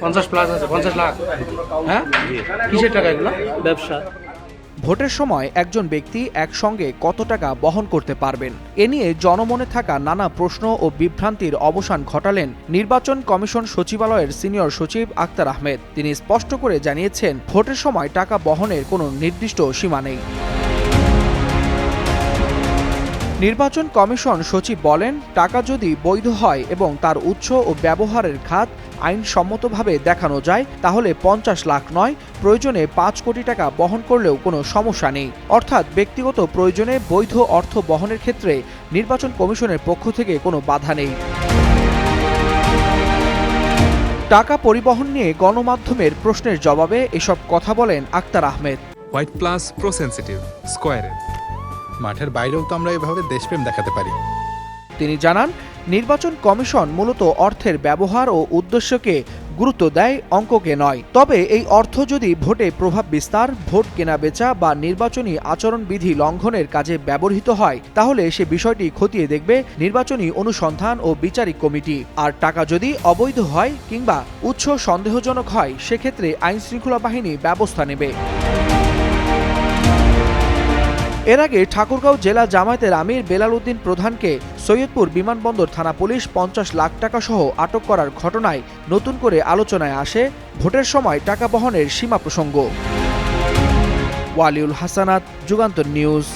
50 plus আছে, 50 লাখ। হ্যাঁ, কিসের টাকা এগুলো? ব্যবসা। ভোটের সময় একজন ব্যক্তি একসঙ্গে কত টাকা বহন করতে পারবেন এ নিয়ে জনমনে থাকা নানা প্রশ্ন ও বিভ্রান্তির অবসান ঘটালেন নির্বাচন কমিশন সচিবালয়ের সিনিয়র সচিব আক্তার আহমেদ। তিনি স্পষ্ট করে জানিয়েছেন, ভোটের সময় টাকা বহনের কোনো নির্দিষ্ট সীমা নেই। নির্বাচন কমিশন সচিব বলেন, টাকা যদি বৈধ হয় এবং তার উৎস ও ব্যবহারের খাত আইনসম্মতভাবে দেখানো যায় তাহলে 50 লাখ নয়, প্রয়োজনে 5 কোটি টাকা বহন করলেও কোনো সমস্যা নেই। অর্থাৎ ব্যক্তিগত প্রয়োজনে বৈধ অর্থ বহনের ক্ষেত্রে নির্বাচন কমিশনের পক্ষ থেকে কোনো বাধা নেই। টাকা পরিবহন নিয়ে গণমাধ্যমের প্রশ্নের জবাবে এসব কথা বলেন Akhtar Ahmed. White plus pro sensitive স্কয়ারের মাঠের বাইরেও তো আমরা এভাবে দেশপ্রেম দেখাতে পারি। তিনি জানান, নির্বাচন কমিশন মূলত অর্থের ব্যবহার ও উদ্দেশ্যকে গুরুত্ব দেয়, অঙ্ককে নয়। তবে এই অর্থ যদি ভোটে প্রভাব বিস্তার, ভোট কেনাবেচা বা নির্বাচনী আচরণবিধি লঙ্ঘনের কাজে ব্যবহৃত হয় তাহলে সে বিষয়টি খতিয়ে দেখবে নির্বাচনী অনুসন্ধান ও বিচারিক কমিটি। আর টাকা যদি অবৈধ হয় কিংবা উৎস সন্দেহজনক হয় সেক্ষেত্রে আইনশৃঙ্খলা বাহিনী ব্যবস্থা নেবে। এর আগে ঠাকুরগাঁও জেলা জামায়াতের আমির বেলাল উদ্দিন প্রধানকে সৈয়দপুর বিমানবন্দর থানা পুলিশ 50 লাখ টাকা সহ আটক করার ঘটনায় নতুন করে আলোচনায় আসে ভোটের সময় টাকা বহনের সীমা প্রসঙ্গ। ওয়ালিউল হাসানাত, যুগান্তর নিউজ।